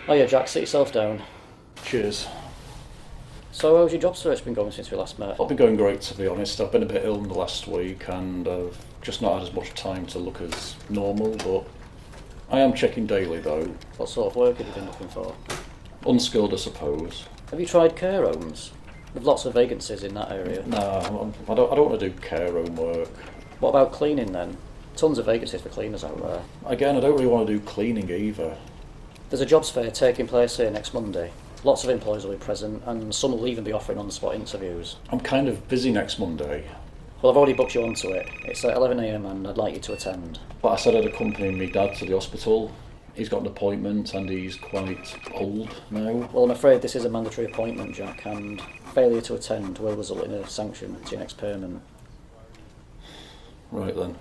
Oh yeah, Jack, sit yourself down. Cheers. So how's your job search been going since we last met? I've been going great, to be honest. I've been a bit ill in the last week and I've just not had as much time to look as normal, but I am checking daily though. What sort of work have you been looking for? Unskilled, I suppose. Have you tried care homes? There's lots of vacancies in that area. No, I don't want to do care home work. What about cleaning then? Tons of vacancies for cleaners out there. Again, I don't really want to do cleaning either. There's a jobs fair taking place here next Monday. Lots of employers will be present and some will even be offering on-the-spot interviews. I'm kind of busy next Monday, Well, I've already booked you onto it. It's at 11 AM and I'd like you to attend. but I said I'd accompany my dad to the hospital. He's got an appointment and he's quite old now. Well, I'm afraid this is a mandatory appointment, Jack, and failure to attend will result in a sanction to your next payment. Right then.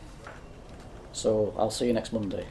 So I'll see you next Monday.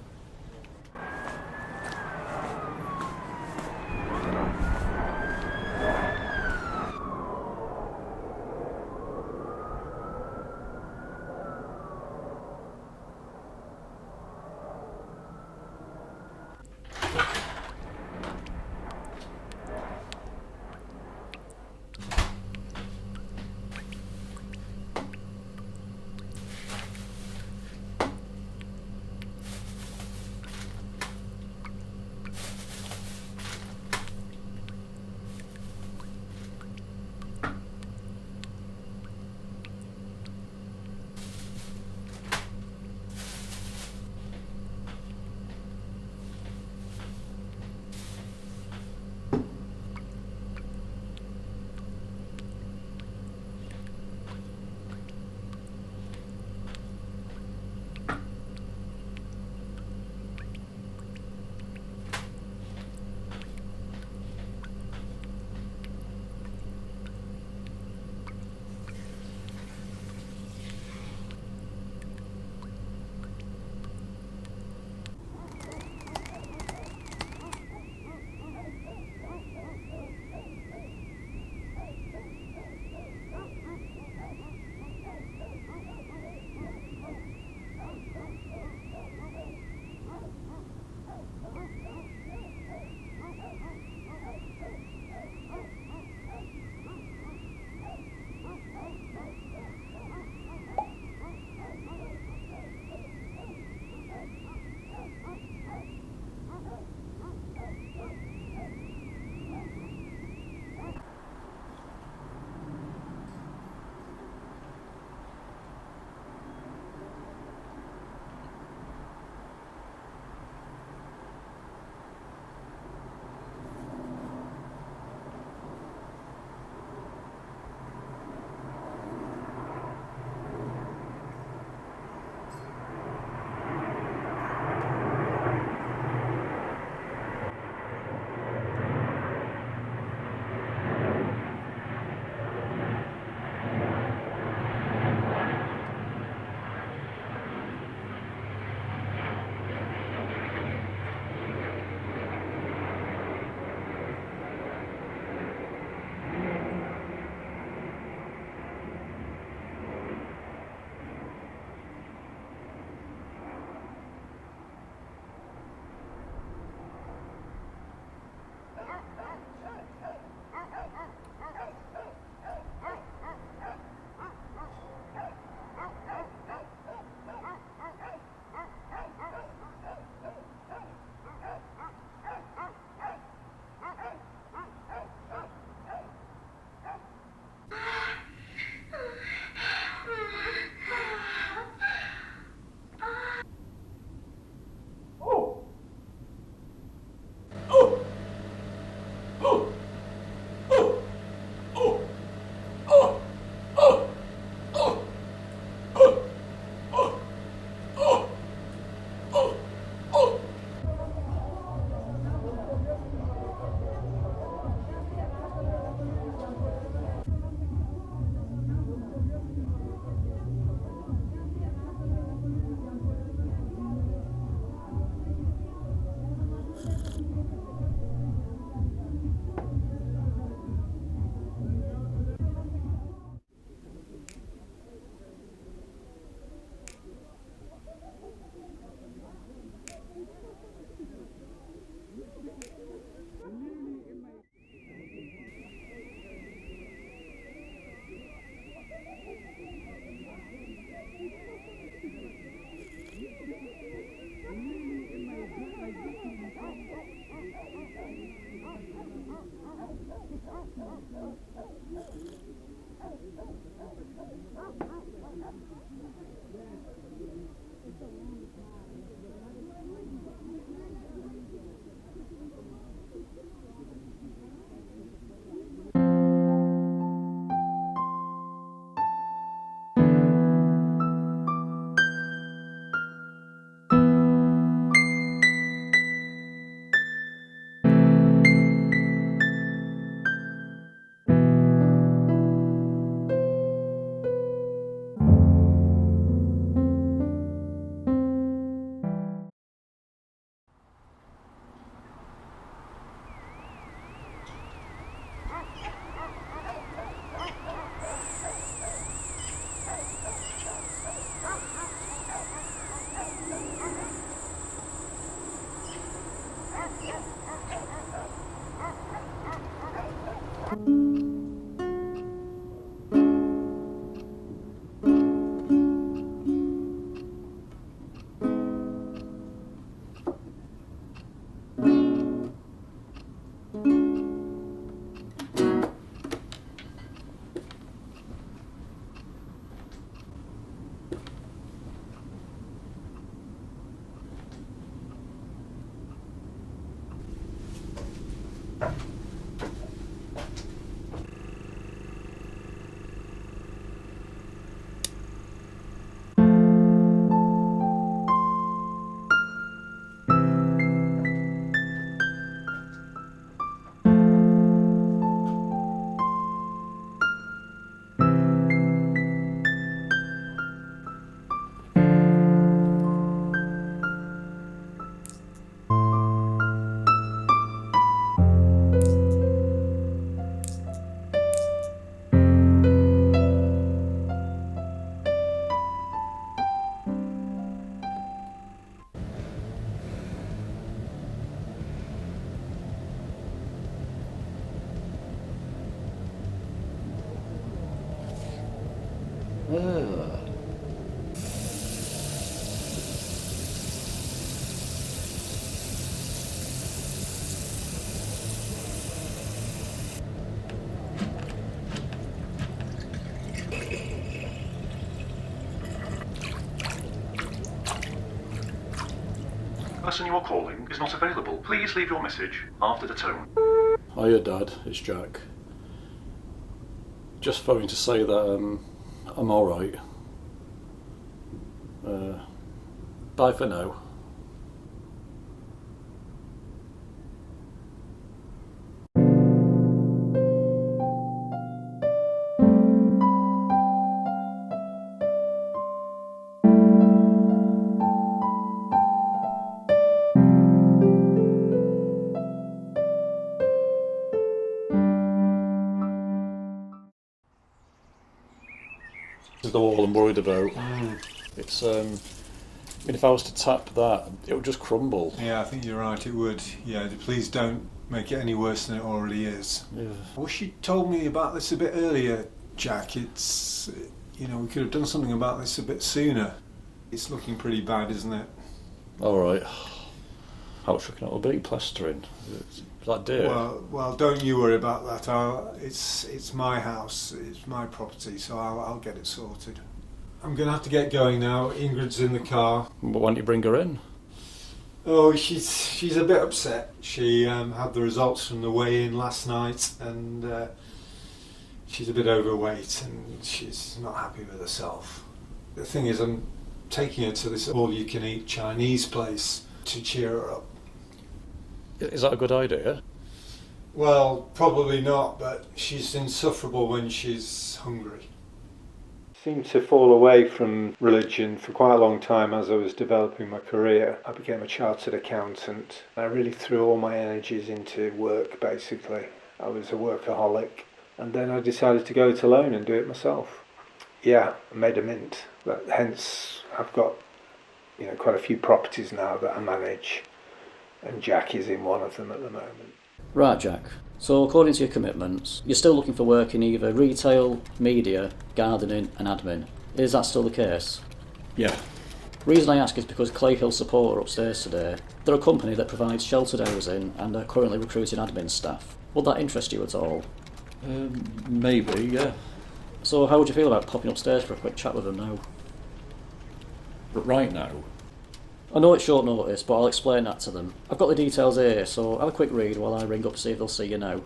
The person you are calling is not available. Please leave your message after the tone. Hiya, Dad. It's Jack. Just phoning to say that I'm alright. Bye for now. This is the wall I'm worried about. It's I mean, if I was to tap that, it would just crumble. Yeah, I think you're right, it would. Yeah, please don't make it any worse than it already is. Yeah. I wish you'd told me about this a bit earlier, Jack. It's, we could have done something about this a bit sooner. It's looking pretty bad, isn't it? Alright. How much reckon it'll be? Plastering? Is that dear? Well, don't you worry about that. It's my house, it's my property, so I'll get it sorted. I'm going to have to get going now. Ingrid's in the car. But why don't you bring her in? Oh, she's a bit upset. She had the results from the weigh-in last night, and she's a bit overweight, and she's not happy with herself. The thing is, I'm taking her to this all-you-can-eat Chinese place to cheer her up. Is that a good idea? Well, probably not, but she's insufferable when she's hungry. Seemed to fall away from religion for quite a long time as I was developing my career. I became a chartered accountant. I really threw all my energies into work, basically. I was a workaholic. And then I decided to go it alone and do it myself. Yeah, I made a mint. But hence, I've got quite a few properties now that I manage. And Jack is in one of them at the moment. Right, Jack. So according to your commitments, you're still looking for work in either retail, media, gardening and admin. Is that still the case? Yeah. The reason I ask is because Clay Hill Support are upstairs today. They're a company that provides sheltered housing and are currently recruiting admin staff. Would that interest you at all? Maybe, yeah. So how would you feel about popping upstairs for a quick chat with them now? But right now, I know it's short notice, but I'll explain that to them. I've got the details here, so have a quick read while I ring up to see if they'll see you now.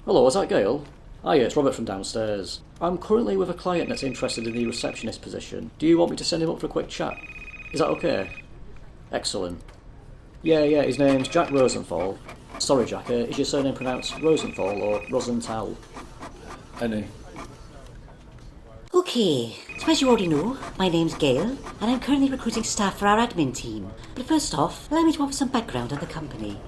Hello, is that Gail? Hiya, it's Robert from downstairs. I'm currently with a client that's interested in the receptionist position. Do you want me to send him up for a quick chat? Is that okay? Excellent. Yeah, his name's Jack Rosenthal. Sorry, Jack, is your surname pronounced Rosenthal or Rosenthal? any. Okay, so as you already know, my name's Gail, and I'm currently recruiting staff for our admin team. But first off, allow me to offer some background on the company.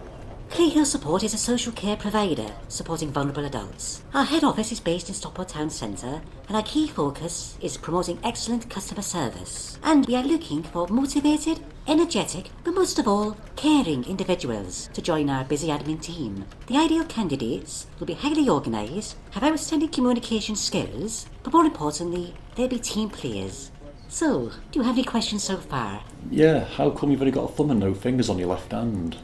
Clear Hill Support is a social care provider supporting vulnerable adults. Our head office is based in Stockport Town Centre, and our key focus is promoting excellent customer service. And we are looking for motivated, energetic, but most of all, caring individuals to join our busy admin team. The ideal candidates will be highly organised, have outstanding communication skills, but more importantly, they'll be team players. So, do you have any questions so far? Yeah, how come you've only got a thumb and no fingers on your left hand?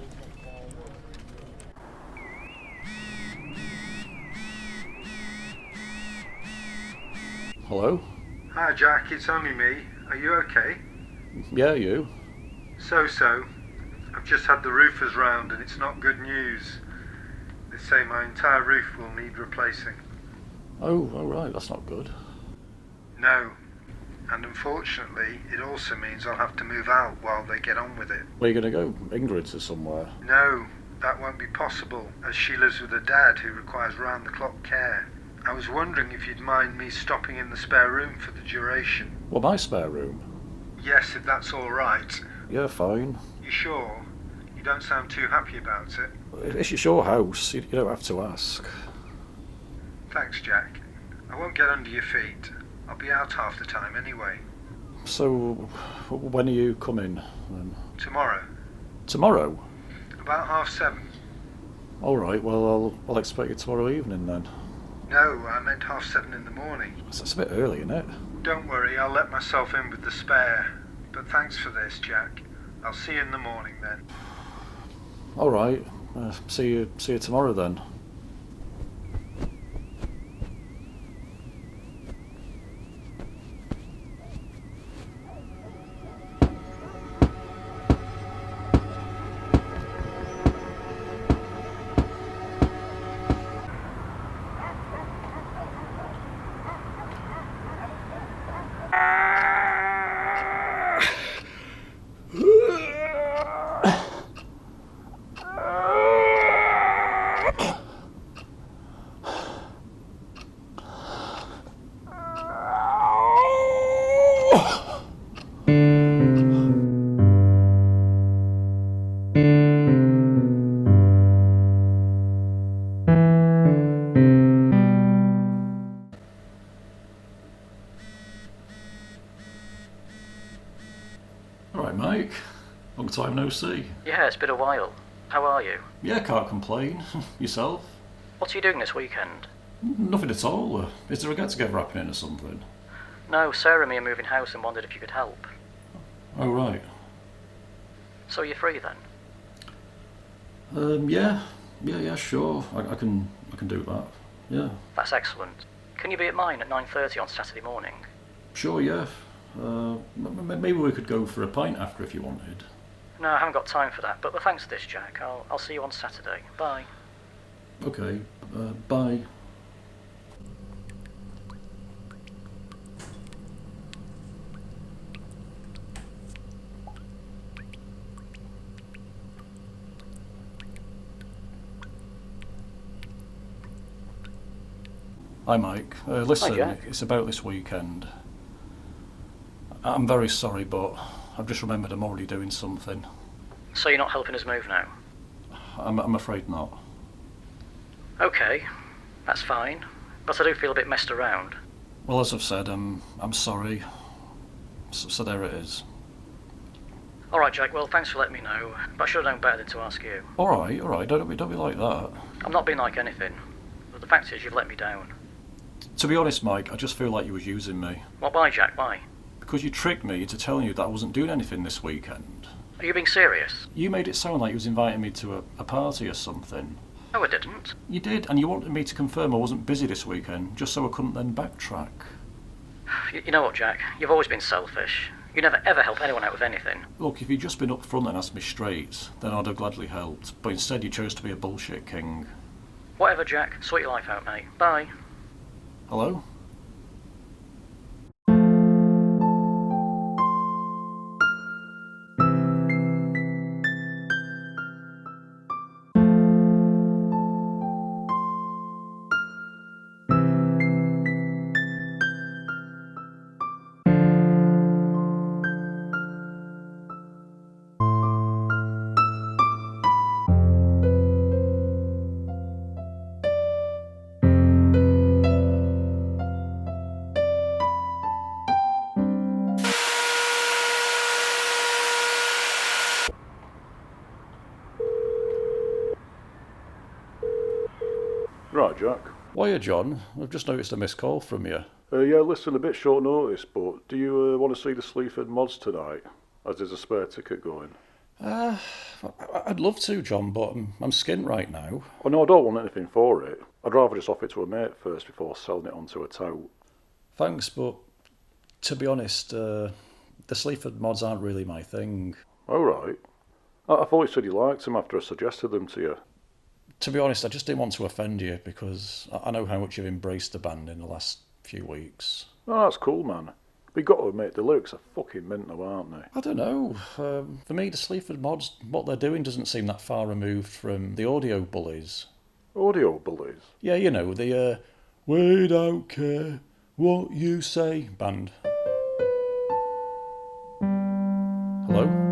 Hello? Hi Jack, it's only me. Are you okay? Yeah, you? So. I've just had the roofers round and it's not good news. They say my entire roof will need replacing. Oh, right, that's not good. No. And unfortunately, it also means I'll have to move out while they get on with it. Where are you going to go? Ingrid's or somewhere? No, that won't be possible, as she lives with a dad who requires round-the-clock care. I was wondering if you'd mind me stopping in the spare room for the duration. Well, my spare room? Yes, if that's all right. Yeah, fine. You sure? You don't sound too happy about it. It's your house, you don't have to ask. Thanks, Jack. I won't get under your feet. I'll be out half the time anyway. So, when are you coming then? Tomorrow. Tomorrow? About 7:30. Alright, well, I'll expect you tomorrow evening then. No, I meant 7:30 in the morning. That's a bit early, isn't it? Don't worry, I'll let myself in with the spare. But thanks for this, Jack. I'll see you in the morning then. Alright, see you tomorrow then. Alright, Mike. Long time no see. Yeah, it's been a while. How are you? Yeah, can't complain. Yourself? What are you doing this weekend? Nothing at all. Is there a get-together happening or something? No, Sarah and me are moving house and wondered if you could help. Oh, right. So you're free then? Yeah, sure. I can do that. Yeah. That's excellent. Can you be at mine at 9:30 on Saturday morning? Sure, yeah. Maybe we could go for a pint after if you wanted. No, I haven't got time for that, but thanks for this, Jack. I'll see you on Saturday. Bye. Okay, bye. Hi Mike, listen, Hi, Jack. It's about this weekend. I'm very sorry, but I've just remembered I'm already doing something. So you're not helping us move now? I'm afraid not. Okay, that's fine. But I do feel a bit messed around. Well, as I've said, I'm sorry. So there it is. Alright, Jack, well, thanks for letting me know. But I should have known better than to ask you. Alright, don't be like that. I'm not being like anything. But the fact is, you've let me down. To be honest, Mike, I just feel like you was using me. Well, why, Jack? Why? Because you tricked me into telling you that I wasn't doing anything this weekend. Are you being serious? You made it sound like you was inviting me to a party or something. No, I didn't. You did, and you wanted me to confirm I wasn't busy this weekend, just so I couldn't then backtrack. You know what, Jack? You've always been selfish. You never ever help anyone out with anything. Look, if you'd just been upfront and asked me straight, then I'd have gladly helped, but instead you chose to be a bullshit king. Whatever, Jack. Sort your life out, mate. Bye. Hello? Right, Jack. Why, John? I've just noticed a missed call from you. Yeah, listen, a bit short notice, but do you want to see the Sleaford Mods tonight? As there's a spare ticket going. I'd love to, John, but I'm skint right now. Oh no, I don't want anything for it. I'd rather just offer it to a mate first before selling it onto a tout. Thanks, but to be honest, the Sleaford mods aren't really my thing. Oh right. I thought you said you liked them after I suggested them to you. To be honest, I just didn't want to offend you because I know how much you've embraced the band in the last few weeks. Oh, that's cool, man. But you got to admit, the lyrics are fucking mint though, aren't they? I don't know. For me, the Sleaford mods, what they're doing doesn't seem that far removed from the audio bullies. Audio bullies? Yeah, you know, the We Don't Care What You Say band. Hello?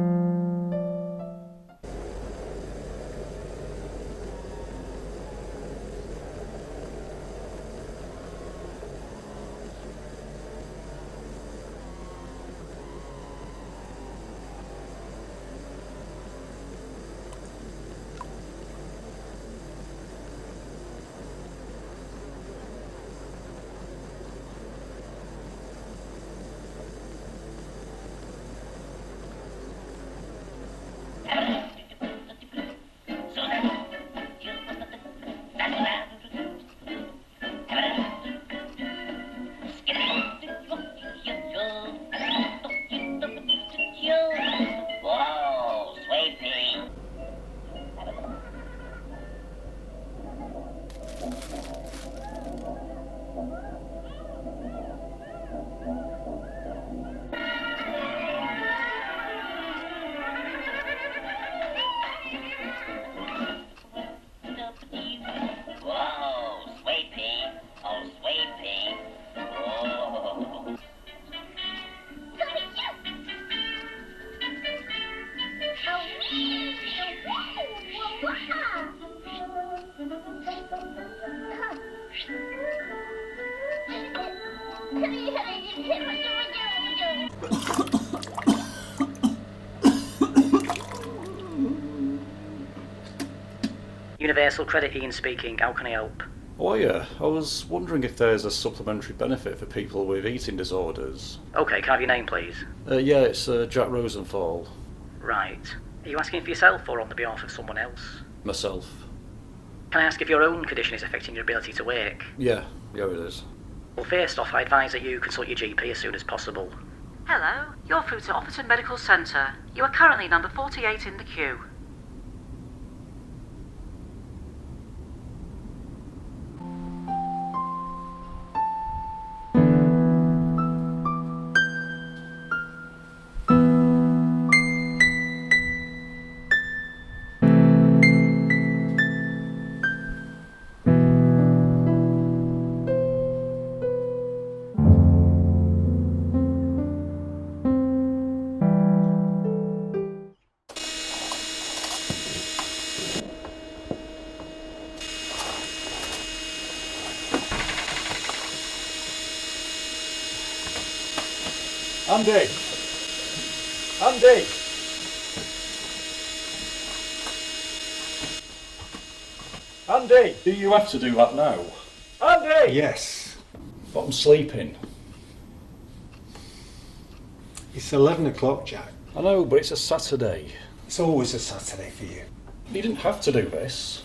Universal Credit, Ian speaking. How can I help? Oh yeah, I was wondering if there's a supplementary benefit for people with eating disorders. Okay, can I have your name, please? Yeah, it's Jack Rosenthal. Right. Are you asking for yourself or on the behalf of someone else? Myself. Can I ask if your own condition is affecting your ability to work? Yeah, it is. Well, first off, I advise that you consult your GP as soon as possible. Hello, you're through to Offerton Medical Centre. You are currently number 48 in the queue. Andy! Andy! Andy! Do you have to do that now? Andy! Yes. But I'm sleeping. It's 11 o'clock, Jack. I know, but it's a Saturday. It's always a Saturday for you. You didn't have to do this.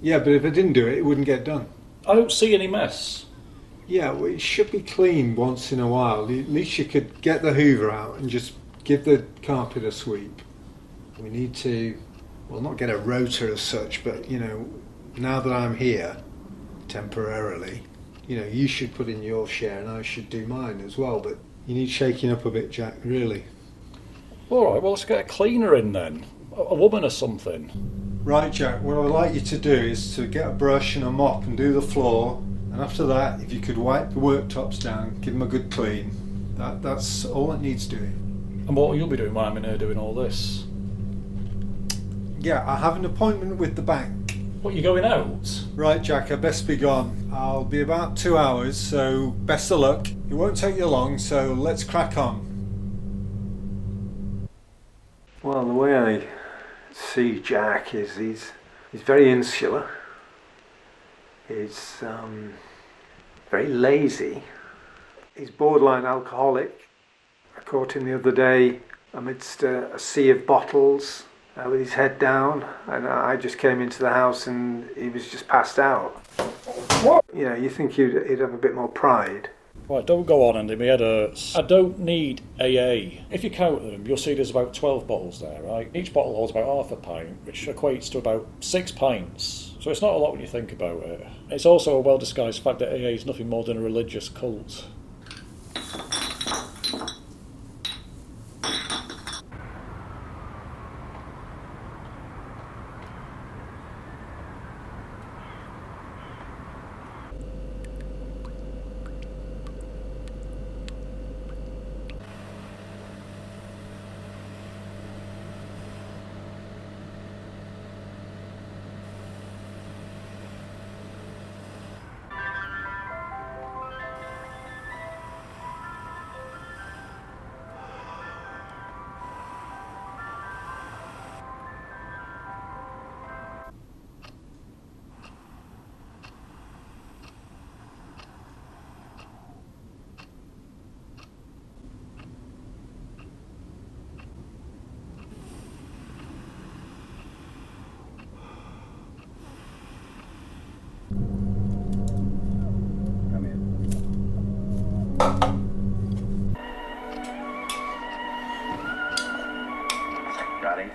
Yeah, but if I didn't do it, it wouldn't get done. I don't see any mess. Yeah, well, it should be cleaned once in a while. At least you could get the hoover out and just give the carpet a sweep. We need to, well, not get a rota as such, but, you know, now that I'm here, temporarily, you know, you should put in your share and I should do mine as well, but you need shaking up a bit, Jack, really. Alright, well, let's get a cleaner in then. A woman or something. Right, Jack, what I'd like you to do is to get a brush and a mop and do the floor. And after that, if you could wipe the worktops down, give them a good clean. That's all it needs doing. And what will you be doing while I'm in here doing all this? Yeah, I have an appointment with the bank. What, you going out? Right, Jack, I best be gone. I'll be about 2 hours, so best of luck. It won't take you long, so let's crack on. Well, the way I see Jack is he's very insular. is very lazy. He's borderline alcoholic. I caught him the other day amidst a sea of bottles with his head down, and I just came into the house and he was just passed out. You know, you think he'd have a bit more pride. Right, don't go on, Andy, my head hurts. I don't need AA. If you count them, you'll see there's about 12 bottles there, right? Each bottle holds about half a pint, which equates to about 6 pints. So it's not a lot when you think about it. It's also a well-disguised fact that AA is nothing more than a religious cult. Got him.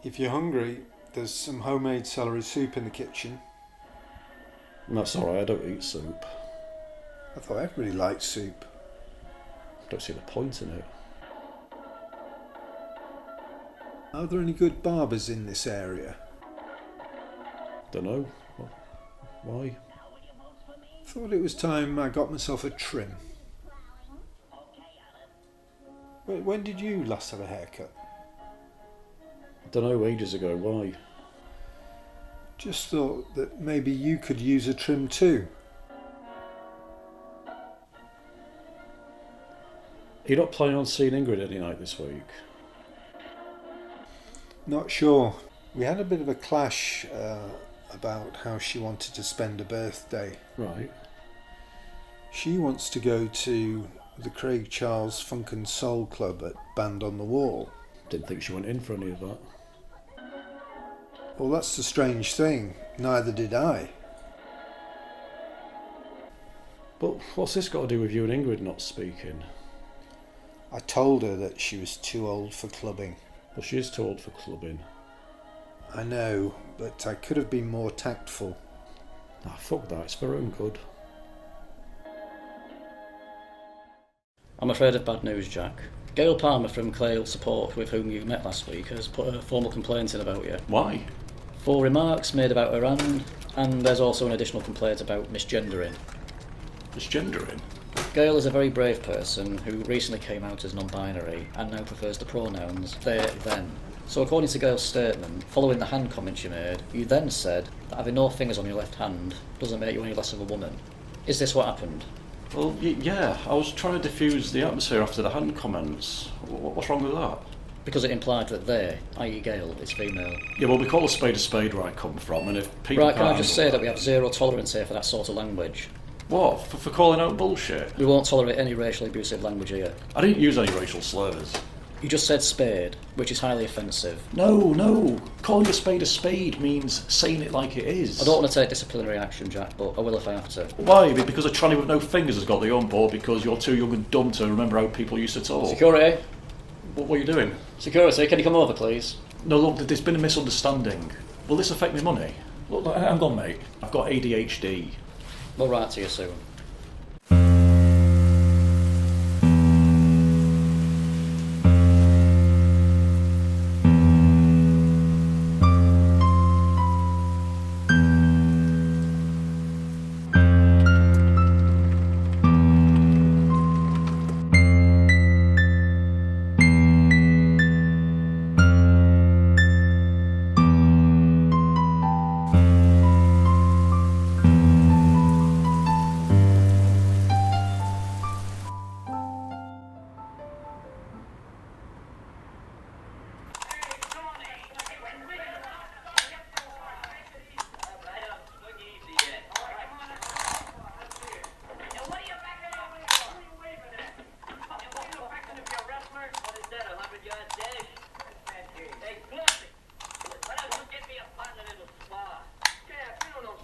If you're hungry, there's some homemade celery soup in the kitchen. That's alright, I don't eat soup. I thought everybody liked soup. Don't see the point in it. Are there any good barbers in this area? Don't know. Why? Thought it was time I got myself a trim. When did you last have a haircut? Don't know, ages ago. Why? Just thought that maybe you could use a trim too. You're not planning on seeing Ingrid any night this week? Not sure. We had a bit of a clash about how she wanted to spend her birthday. Right. She wants to go to the Craig Charles Funk and Soul Club at Band on the Wall. Didn't think she went in for any of that. Well, that's the strange thing. Neither did I. But what's this got to do with you and Ingrid not speaking? I told her that she was too old for clubbing. Well, she is too old for clubbing. I know, but I could have been more tactful. Ah, fuck that, it's for her own good. I'm afraid of bad news, Jack. Gail Palmer from Clayle Support, with whom you met last week, has put a formal complaint in about you. Why? 4 remarks made about her hand, and there's also an additional complaint about misgendering. Misgendering? Gail is a very brave person who recently came out as non-binary and now prefers the pronouns they, them. So according to Gail's statement, following the hand comment you made, you then said that having no fingers on your left hand doesn't make you any less of a woman. Is this what happened? Well, yeah, I was trying to diffuse the atmosphere after the hand comments. What's wrong with that? Because it implied that they, i.e. Gail, is female. Yeah, well, we call a spade where I come from, and if people Right, can I can't just say that we have zero tolerance here for that sort of language? What? For calling out bullshit? We won't tolerate any racially abusive language here. I didn't use any racial slurs. You just said spade, which is highly offensive. No. Calling a spade means saying it like it is. I don't want to take disciplinary action, Jack, but I will if I have to. Why? Because a tranny with no fingers has got the on board because you're too young and dumb to remember how people used to talk. Security? What are you doing? Security, can you come over, please? No, look, there's been a misunderstanding. Will this affect my money? Look, hang on, mate. I've got ADHD. We'll write to you soon.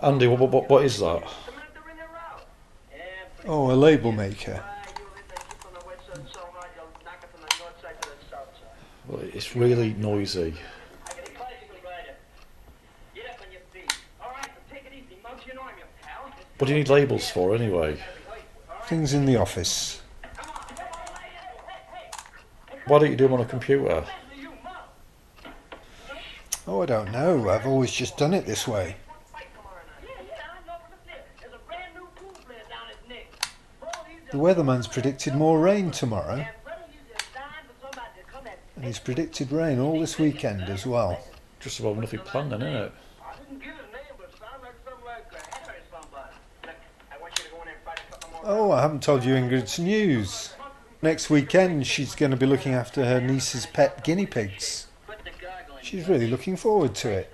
Andy, what is that? Oh, a label maker. Well, it's really noisy. What do you need labels for anyway? Things in the office. Why don't you do them on a computer? Oh, I don't know. I've always just done it this way. The weatherman's predicted more rain tomorrow. And he's predicted rain all this weekend as well. Just about nothing planning, isn't it? Oh, I haven't told you Ingrid's news. Next weekend she's going to be looking after her niece's pet guinea pigs. She's really looking forward to it.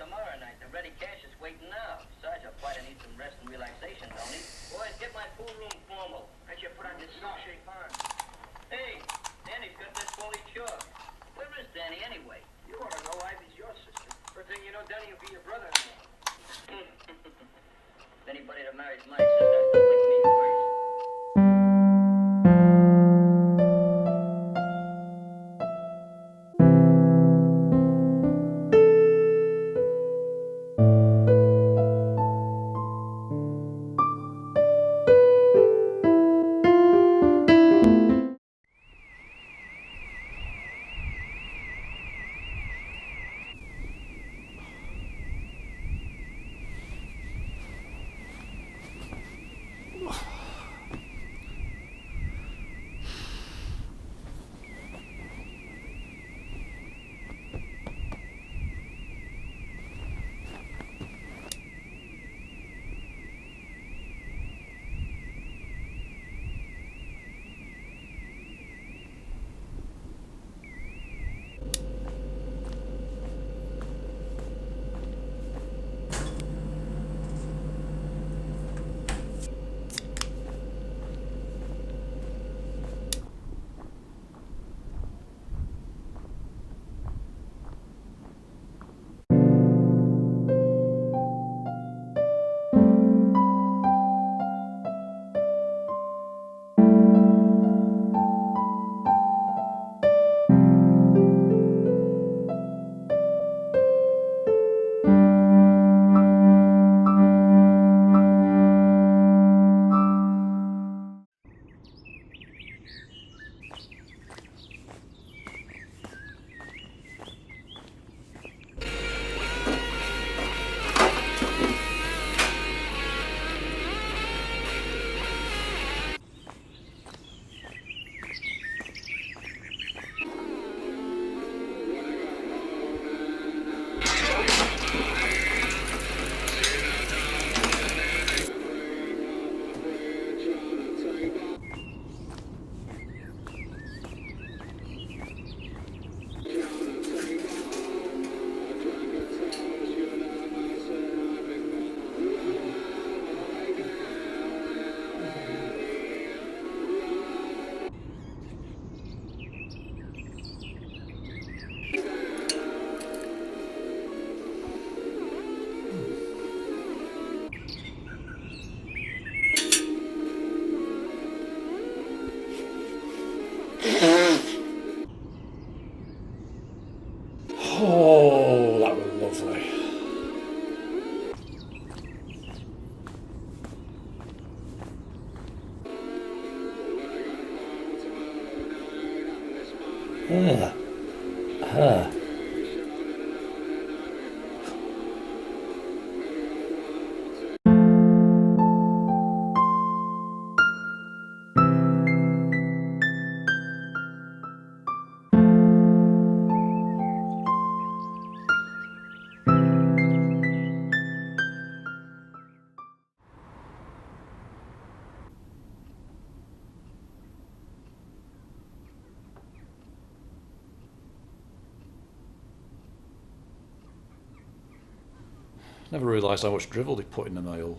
Anybody that marries my sister has to lick me first. Oh, that was lovely. Never realised how much drivel they put in the mail.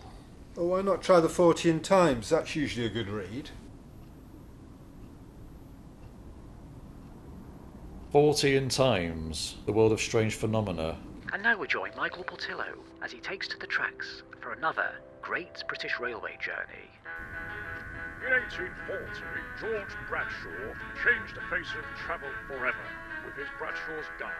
Oh, why not try the Fortean Times? That's usually a good read. 40 Times, The World of Strange Phenomena. And now we join Michael Portillo as he takes to the tracks for another great British railway journey. In 1840, George Bradshaw changed the face of travel forever with his Bradshaw's Guide.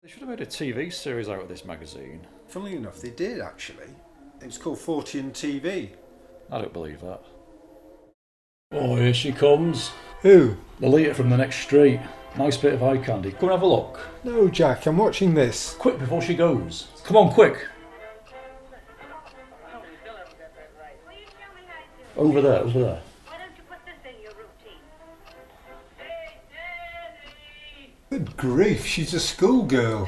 They should have made a TV series out of this magazine. Funnily enough, they did actually. It was called 40 and TV. I don't believe that. Oh, here she comes. Who? The leader from the next street. Nice bit of eye candy. Come and have a look. No, Jack, I'm watching this. Quick before she goes. Come on, quick. Over there, over there. Why don't you put this in your routine? Good grief, she's a schoolgirl.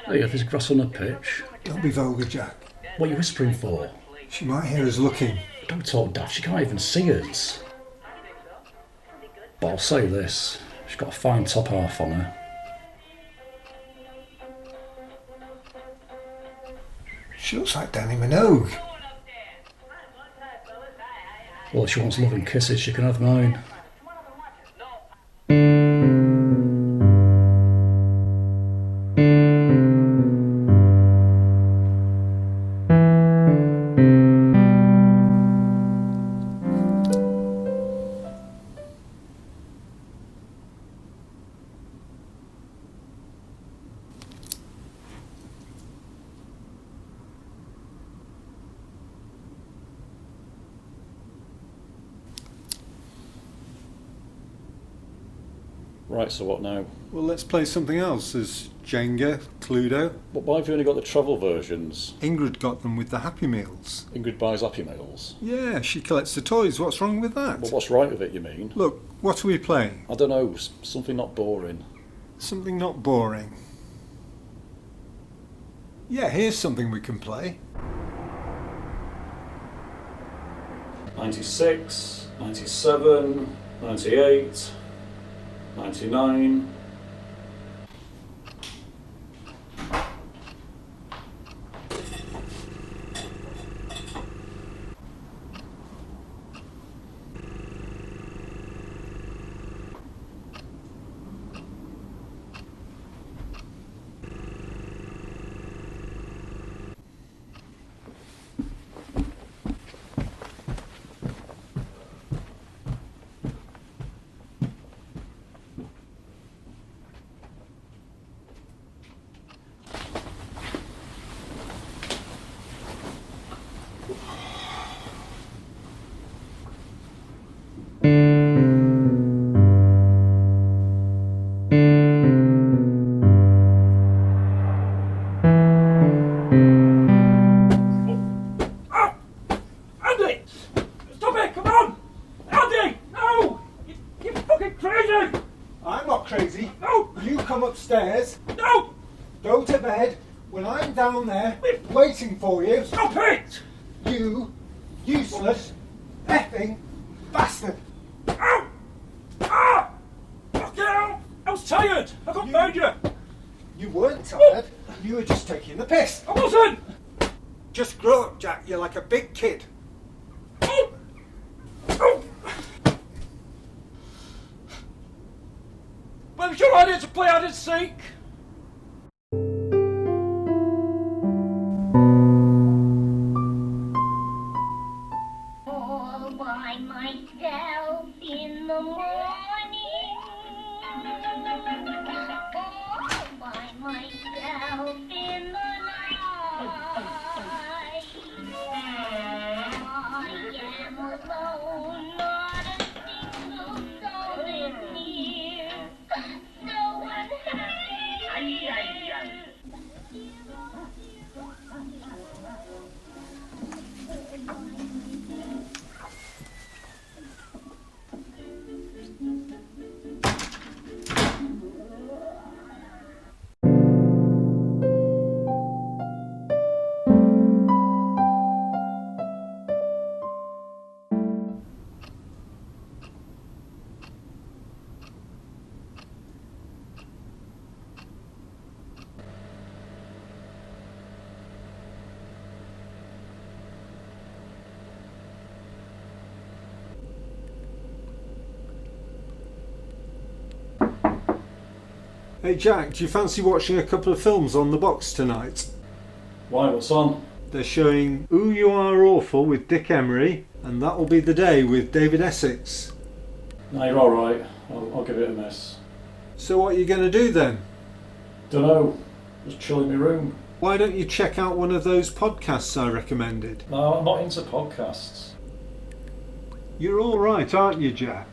Hey, if there's grass on the pitch. Don't be vulgar, Jack. What are you whispering for? She might hear us looking. Don't talk daft, she can't even see us. But I'll say this, she's got a fine top half on her. She looks like Danny Minogue. Well, if she wants love and kisses, she can have mine. Right, so what now? Well, let's play something else. There's Jenga, Cluedo. But why have you only got the travel versions? Ingrid got them with the Happy Meals. Ingrid buys Happy Meals. Yeah, she collects the toys. What's wrong with that? Well, what's right with it, you mean? Look, what are we playing? I don't know, something not boring. Something not boring. Yeah, here's something we can play. 96, 97, 98, 99. Crazy. No! You come upstairs. No! Go to bed when I'm down there waiting for you. Stop it! You useless effing bastard. Ow! Ah! Fuck out! I was tired! I got behind you! You weren't tired. You were just taking the piss. I wasn't! Just grow up, Jack. You're like a big kid. Oh! Oh! Well, it's your idea to play hide and seek. All by myself in the morning. All by myself in the night. I am alone, not a single soul is near. So unhappy. Hey Jack, do you fancy watching a couple of films on the box tonight? Why, what's on? They're showing Ooh You Are Awful with Dick Emery and That'll Be the Day with David Essex. No, you're alright. I'll give it a miss. So what are you going to do then? Dunno. Just chill in my room. Why don't you check out one of those podcasts I recommended? No, I'm not into podcasts. You're alright, aren't you, Jack?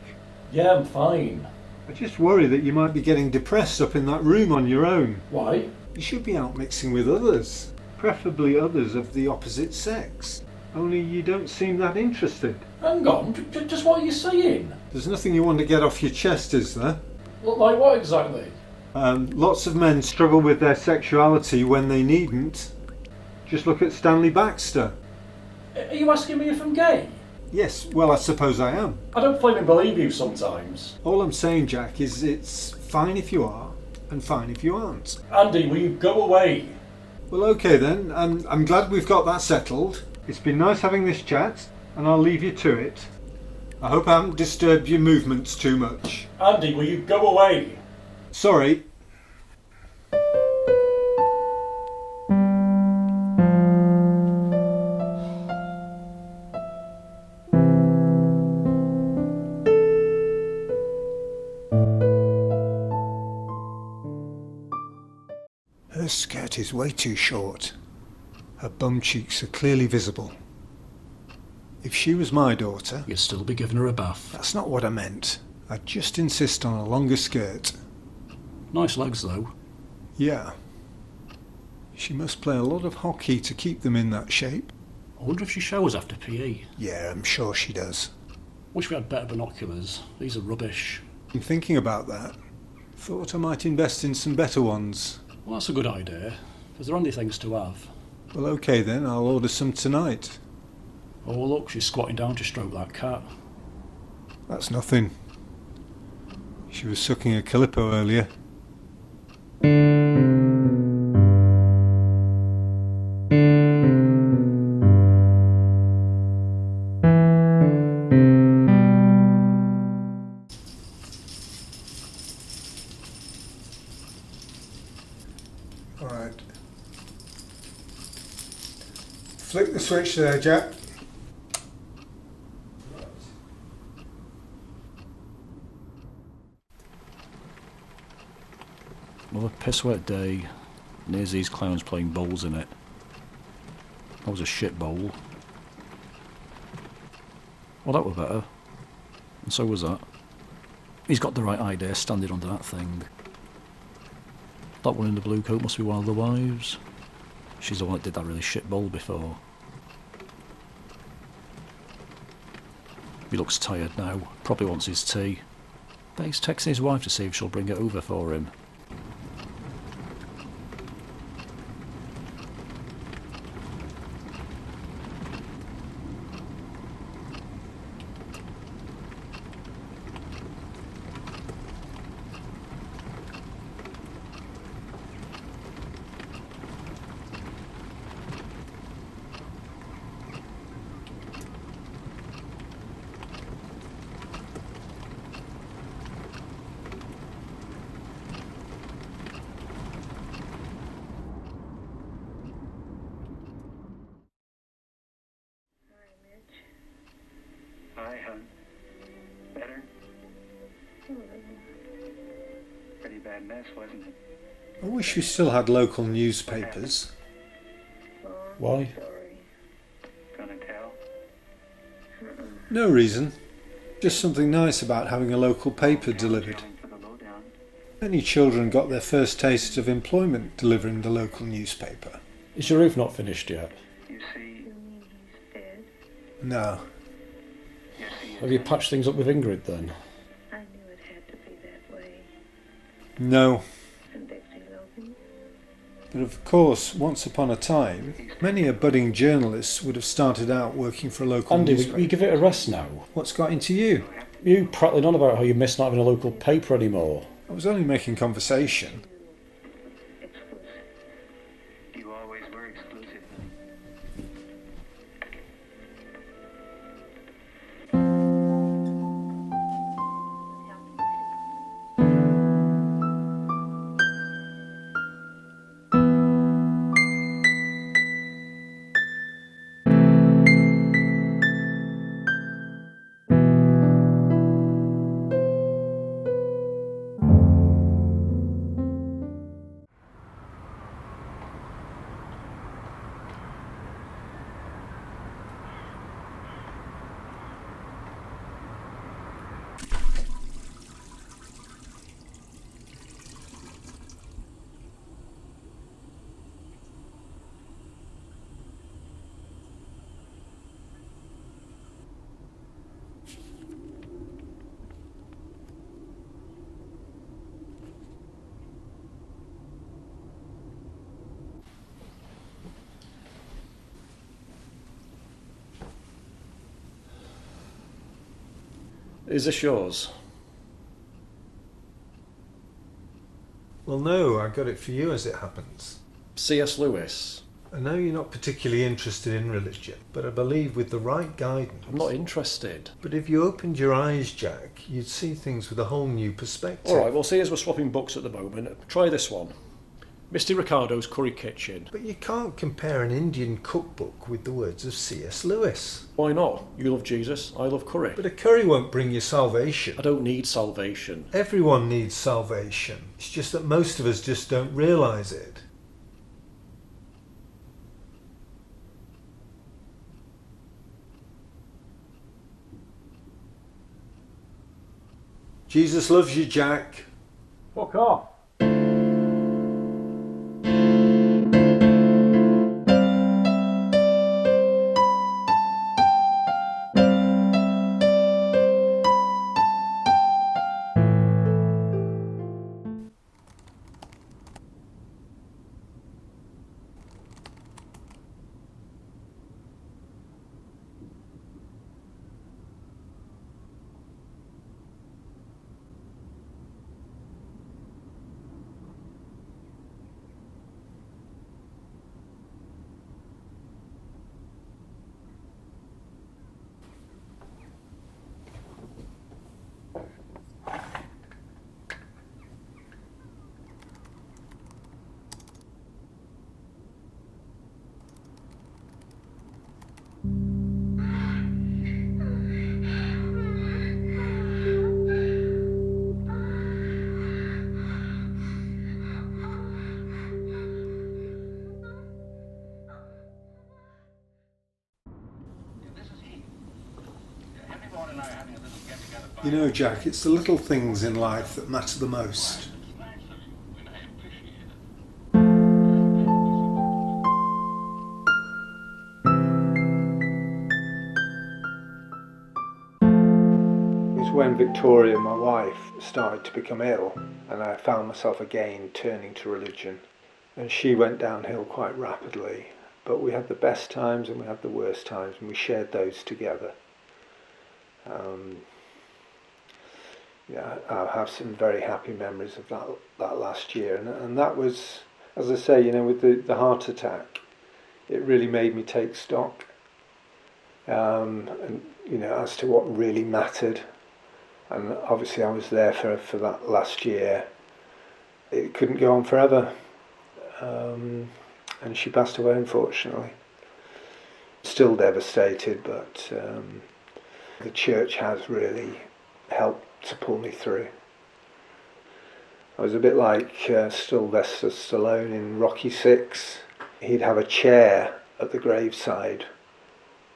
Yeah, I'm fine. I just worry that you might be getting depressed up in that room on your own. Why? You should be out mixing with others, preferably others of the opposite sex. Only you don't seem that interested. Hang on, just what are you saying? There's nothing you want to get off your chest, is there? Like what exactly? Lots of men struggle with their sexuality when they needn't. Just look at Stanley Baxter. Are you asking me if I'm gay? Yes, well, I suppose I am. I don't flaming believe you sometimes. All I'm saying, Jack, is it's fine if you are, and fine if you aren't. Andy, will you go away? Well, okay then. I'm glad we've got that settled. It's been nice having this chat, and I'll leave you to it. I hope I haven't disturbed your movements too much. Andy, will you go away? Sorry. Her skirt is way too short. Her bum cheeks are clearly visible. If she was my daughter... You'd still be giving her a bath. That's not what I meant. I'd just insist on a longer skirt. Nice legs, though. Yeah. She must play a lot of hockey to keep them in that shape. I wonder if she showers after PE. Yeah, I'm sure she does. Wish we had better binoculars. These are rubbish. I'm thinking about that. Thought I might invest in some better ones. Well, that's a good idea, because they're handy things to have. Well, okay then, I'll order some tonight. Oh, look, she's squatting down to stroke that cat. That's nothing. She was sucking a Calippo earlier. Alright. Flick the switch there, Jack. Another piss-wet day. And here's these clowns playing bowls in it. That was a shit bowl. Well, that were better. And so was that. He's got the right idea standing under that thing. That one in the blue coat must be one of the wives. She's the one that did that really shit bowl before. He looks tired now. Probably wants his tea. Bet he's texting his wife to see if she'll bring it over for him. Hi, hon. Better? Pretty bad mess, wasn't it? I wish we still had local newspapers. Why? Gonna tell? No reason. Just something nice about having a local paper delivered. For the lowdown. Many children got their first taste of employment delivering the local newspaper. Is your roof not finished yet? You see, No. yes, he is. Have you patched things up with Ingrid then? I knew it had to be that way. No. And Betsy Logan? But of course, once upon a time, many a budding journalist would have started out working for a local Andy, newspaper. will you give it a rest now? What's got into you? You prattling on about how you miss not having a local paper anymore. I was only making conversation. Exclusive. You always were exclusive. Is this yours? Well, no, I got it for you as it happens. C.S. Lewis? I know you're not particularly interested in religion, but I believe with the right guidance... I'm not interested. But if you opened your eyes, Jack, you'd see things with a whole new perspective. Alright, well, see as we're swapping books at the moment, try this one. Mr. Ricardo's Curry Kitchen. But you can't compare an Indian cookbook with the words of C.S. Lewis. Why not? You love Jesus, I love curry. But a curry won't bring you salvation. I don't need salvation. Everyone needs salvation. It's just that most of us just don't realise it. Jesus loves you, Jack. Fuck off. You know, Jack, it's the little things in life that matter the most. It was when Victoria, my wife, started to become ill, and I found myself again turning to religion. And she went downhill quite rapidly, but we had the best times and we had the worst times, and we shared those together. Yeah, I have some very happy memories of that last year, and that was, as I say, you know, with the heart attack, it really made me take stock, and you know, as to what really mattered. And obviously, I was there for that last year. It couldn't go on forever, and she passed away, unfortunately. Still devastated, but the church has really helped to pull me through. I was a bit like Sylvester Stallone in Rocky VI. He'd have a chair at the graveside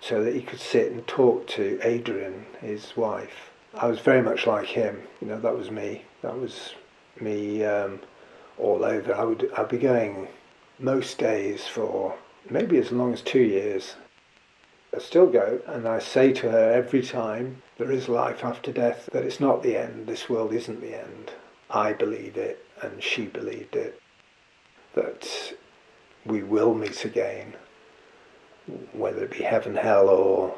so that he could sit and talk to Adrian, his wife. I was very much like him. You know, that was me. That was me all over. I'd be going most days for maybe as long as 2 years. I still go, and I say to her every time there is life after death, that it's not the end, this world isn't the end. I believe it, and she believed it, that we will meet again, whether it be heaven, hell, or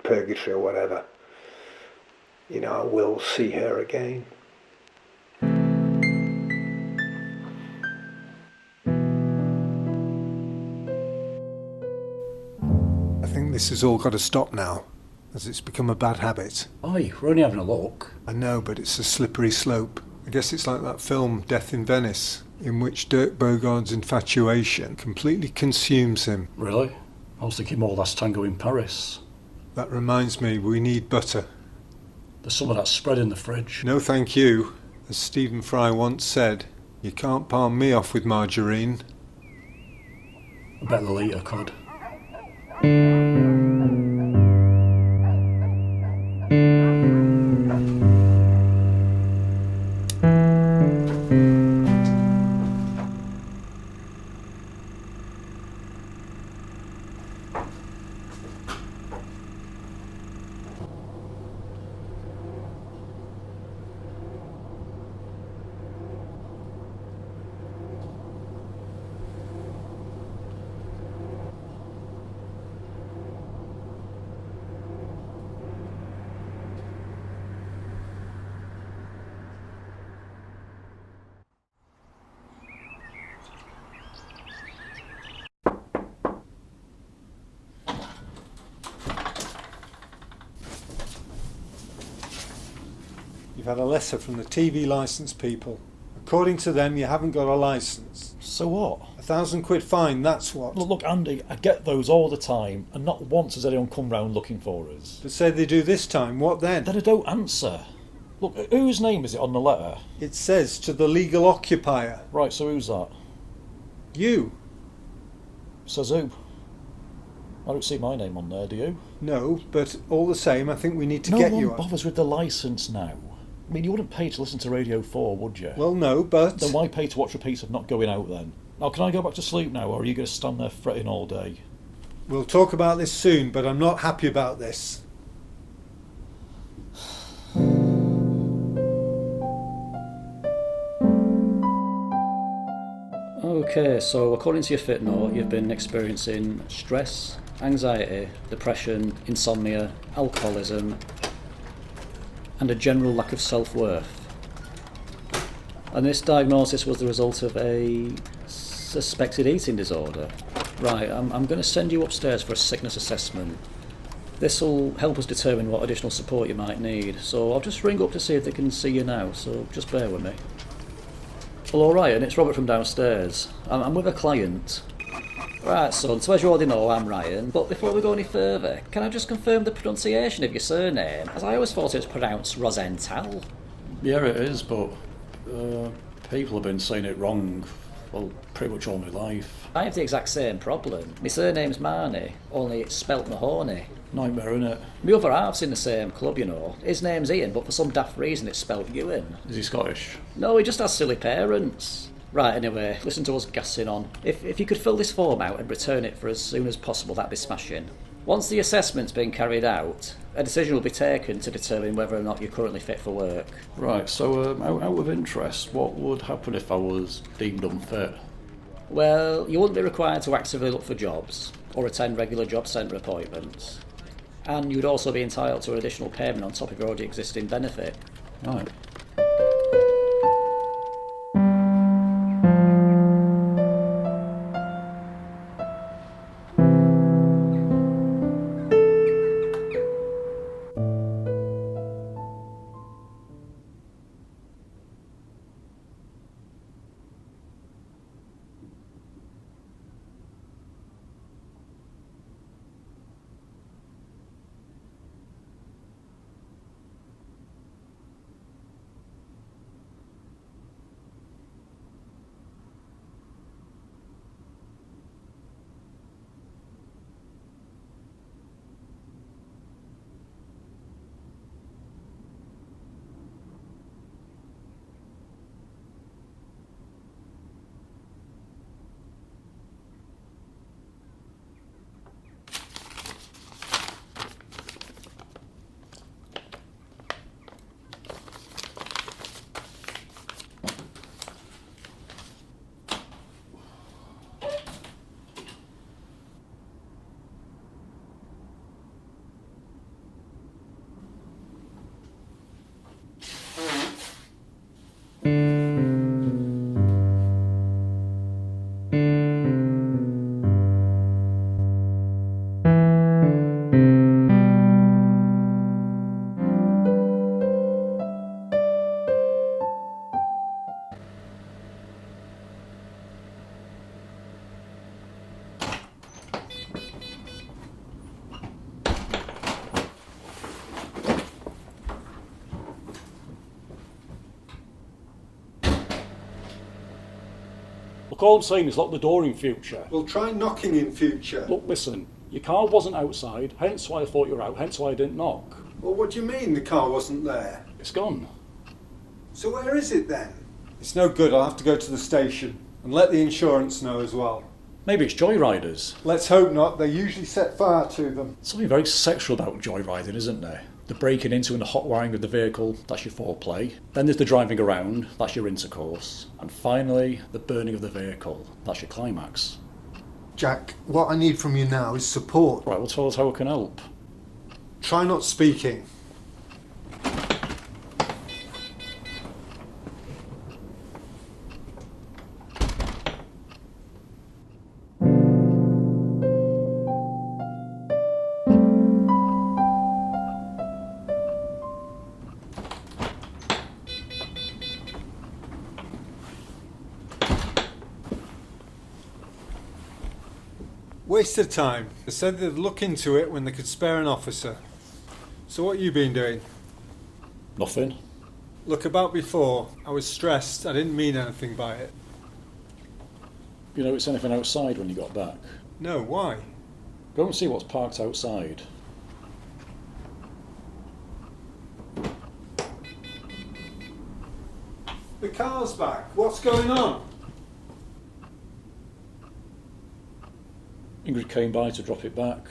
purgatory, or whatever. You know, I will see her again. I think this has all got to stop now, as it's become a bad habit. Aye, we're only having a look. I know, but it's a slippery slope. I guess it's like that film Death in Venice, in which Dirk Bogart's infatuation completely consumes him. Really? I was thinking more Last Tango in Paris. That reminds me, we need butter. There's some of that spread in the fridge. No thank you. As Stephen Fry once said, you can't palm me off with margarine. I bet they'll eat a cod. You've had a letter from the TV licence people. According to them, you haven't got a licence. So what? £1,000 fine, that's what. Look, Andy, I get those all the time, and not once has anyone come round looking for us. But say they do this time, what then? Then I don't answer. Look, whose name is it on the letter? It says to the legal occupier. Right, so who's that? You. Says who? I don't see my name on there, do you? No, but all the same, I think we need to get you No on. one bothers with the licence now. I mean, you wouldn't pay to listen to Radio 4, would you? Well, no, but... Then why pay to watch repeats of not going out then? Now, can I go back to sleep now, or are you going to stand there fretting all day? We'll talk about this soon, but I'm not happy about this. Okay, so according to your fit note, you've been experiencing stress, anxiety, depression, insomnia, alcoholism, and a general lack of self-worth. And this diagnosis was the result of a suspected eating disorder. Right, I'm going to send you upstairs for a sickness assessment. This will help us determine what additional support you might need, so I'll just ring up to see if they can see you now, so just bear with me. Hello Ryan, it's Robert from downstairs. I'm with a client. Right son, so as you already know, I'm Ryan, but before we go any further, can I just confirm the pronunciation of your surname, as I always thought it was pronounced Rosenthal? Yeah, it is, but people have been saying it wrong, well, pretty much all my life. I have the exact same problem. My surname's Marnie, only it's spelt Mahoney. Nightmare, innit? My other half's in the same club, you know. His name's Ian, but for some daft reason it's spelt Ewan. Is he Scottish? No, he just has silly parents. Right, anyway, listen to us gassing on. If you could fill this form out and return it for as soon as possible, that'd be smashing. Once the assessment's been carried out, a decision will be taken to determine whether or not you're currently fit for work. Right, so out of interest, what would happen if I was deemed unfit? Well, you wouldn't be required to actively look for jobs or attend regular job centre appointments. And you'd also be entitled to an additional payment on top of your already existing benefit. Right. Look, all I'm saying is lock the door in future. We'll try knocking in future. Look, listen, your car wasn't outside, hence why I thought you were out, hence why I didn't knock. Well, what do you mean the car wasn't there? It's gone. So where is it then? It's no good, I'll have to go to the station. And let the insurance know as well. Maybe it's joyriders. Let's hope not, they usually set fire to them. Something very sexual about joyriding, isn't there? The breaking into and the hot wiring of the vehicle, that's your foreplay. Then there's the driving around, that's your intercourse. And finally, the burning of the vehicle, that's your climax. Jack, what I need from you now is support. Right, well, tell us how we can help. Try not speaking. Waste of time. They said they'd look into it when they could spare an officer. So what you been doing? Nothing. Look, about before, I was stressed. I didn't mean anything by it. You know, it's anything outside when you got back. No, why? Go and see what's parked outside. The car's back. What's going on? Ingrid came by to drop it back.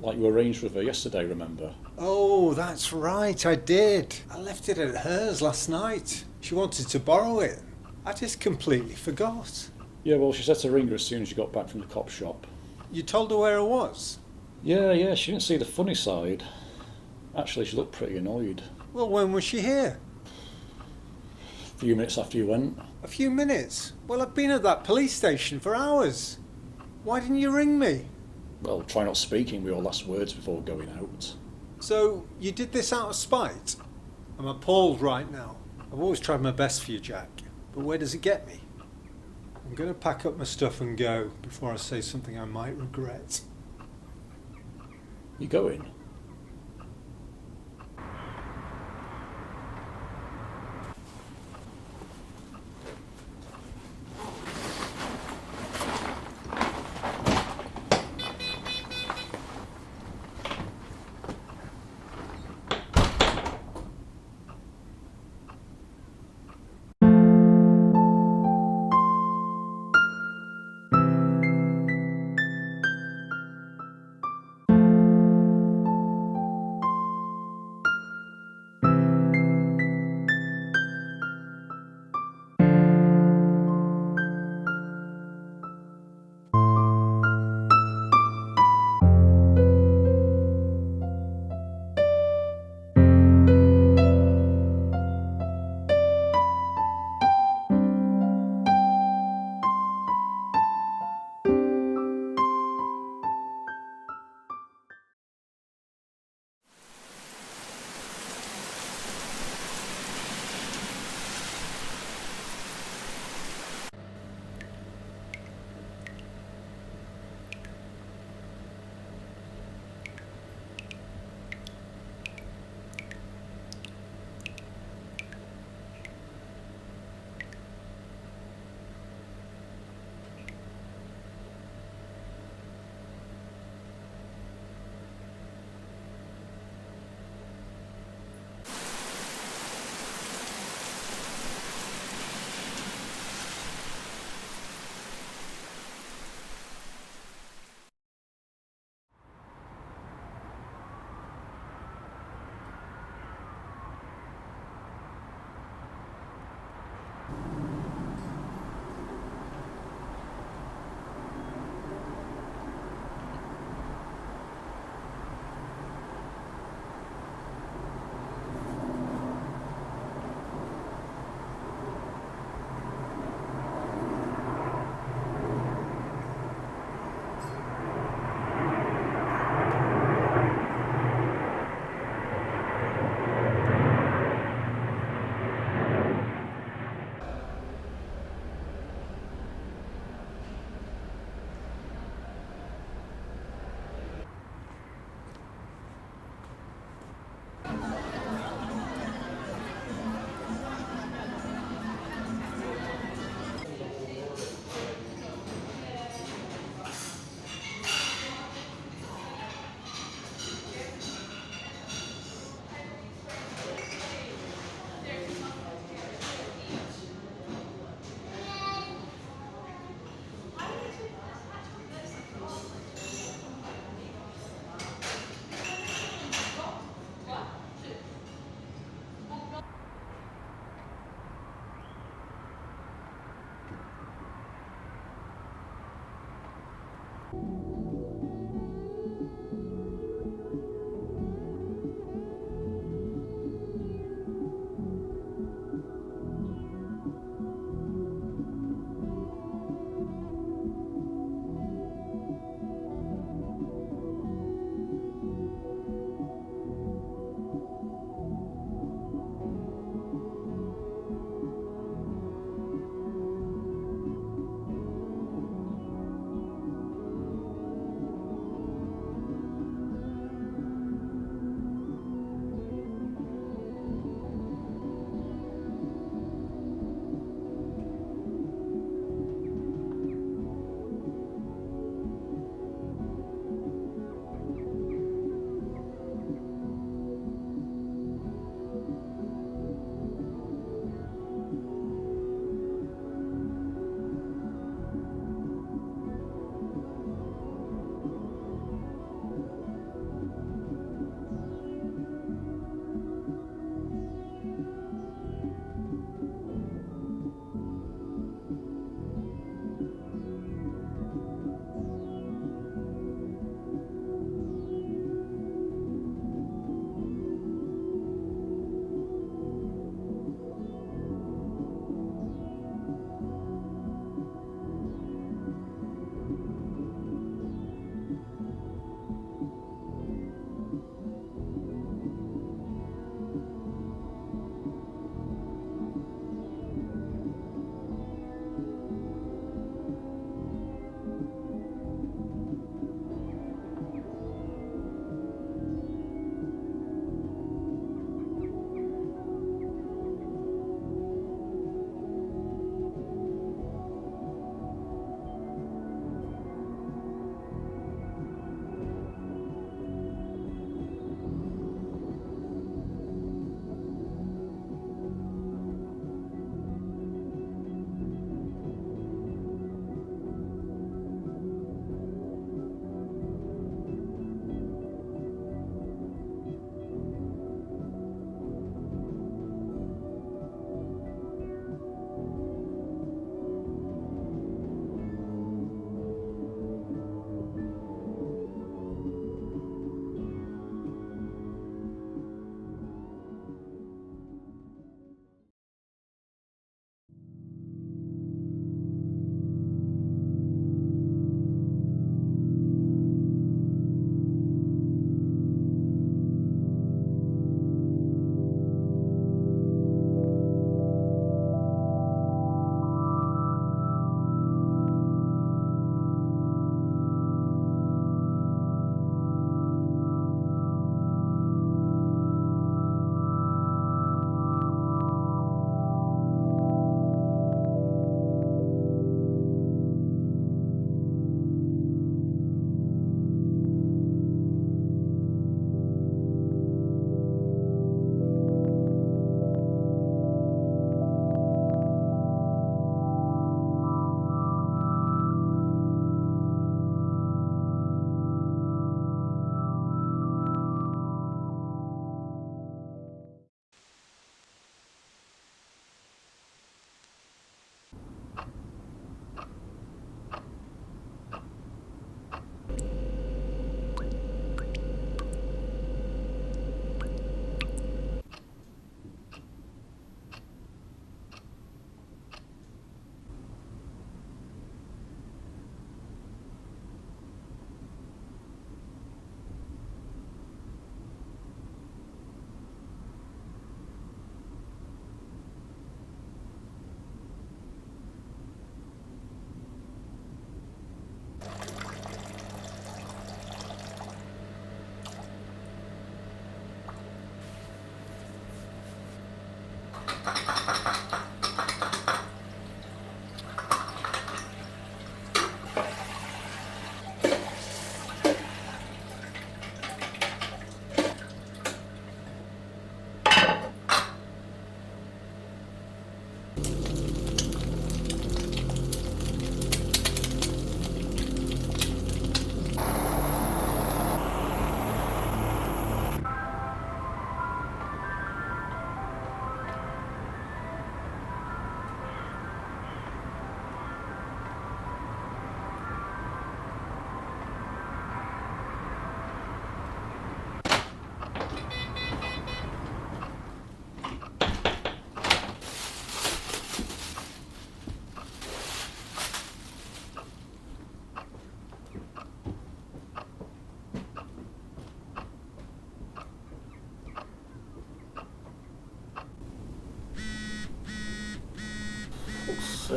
Like you arranged with her yesterday, remember? Oh, that's right, I did. I left it at hers last night. She wanted to borrow it. I just completely forgot. Yeah, well, she said to ring her as soon as you got back from the cop shop. You told her where I was? Yeah, she didn't see the funny side. Actually, she looked pretty annoyed. Well, when was she here? A few minutes after you went. A few minutes? Well, I've been at that police station for hours. Why didn't you ring me? Well, try not speaking with your last words before going out. So, you did this out of spite? I'm appalled right now. I've always tried my best for you, Jack. But where does it get me? I'm going to pack up my stuff and go before I say something I might regret. You going?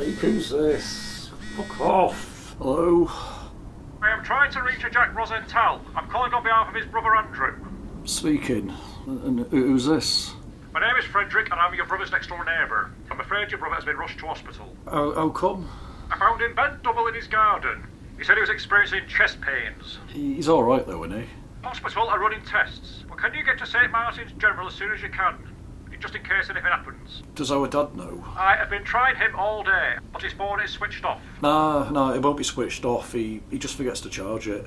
sake, who's this? Fuck off. Hello? I am trying to reach a Jack Rosenthal. I'm calling on behalf of his brother Andrew. Speaking. And who's this? My name is Frederick and I'm your brother's next door neighbour. I'm afraid your brother has been rushed to hospital. How come? I found him bent double in his garden. He said he was experiencing chest pains. He's alright though, isn't he? Hospital are running tests. But can you get to St Martin's General as soon as you can? Just in case anything happens. Does our dad know? I have been trying him all day, but his phone is switched off. Nah, it won't be switched off. He just forgets to charge it.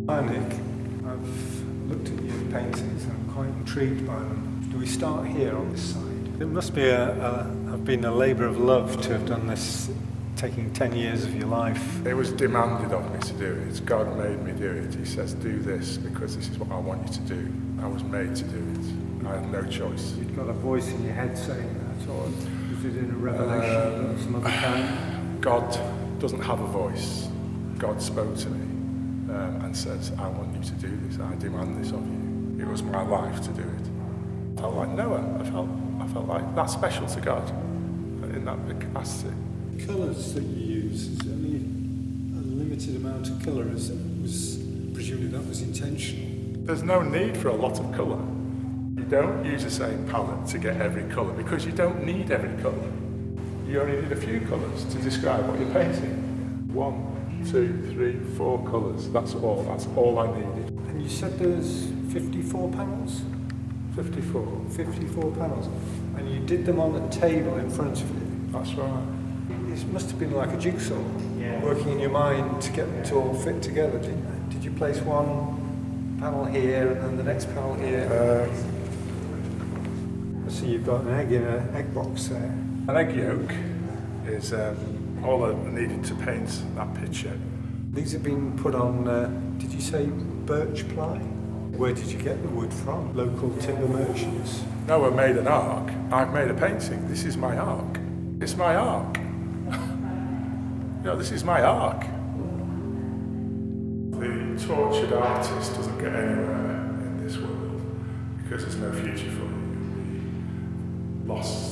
Hi Nick, I've looked at your paintings and I'm quite intrigued by them. Do we start here on this side? It must be have been a labour of love to have done this, taking 10 years of your life. It was demanded of me to do it. God made me do it. He says, do this because this is what I want you to do. I was made to do it. I had no choice. You'd got a voice in your head saying that, or was it in a revelation of some other kind? God doesn't have a voice. God spoke to me and says, I want you to do this. I demand this of you. It was my life to do it. I felt like Noah. I felt like that's special to God in that capacity. Colours that you use, is only a limited amount of colour, presumably that was intentional. There's no need for a lot of colour. You don't use the same palette to get every colour because you don't need every colour. You only need a few colours to describe what you're painting. 1, 2, 3, 4 colours. That's all I needed. And you said there's 54 panels? 54. 54 panels. And you did them on a table in front of you? That's right. It must have been like a jigsaw, working in your mind to get them to all fit together, didn't you? Did you place one panel here and then the next panel here? I see you've got an egg in an egg box there. An egg yolk is all I needed to paint that picture. These have been put on, did you say birch ply? Where did you get the wood from? Local timber merchants? No, I made an ark. I've made a painting. This is my ark. It's my ark. This is my ark. The tortured artist doesn't get anywhere in this world because there's no future for you. You'll be lost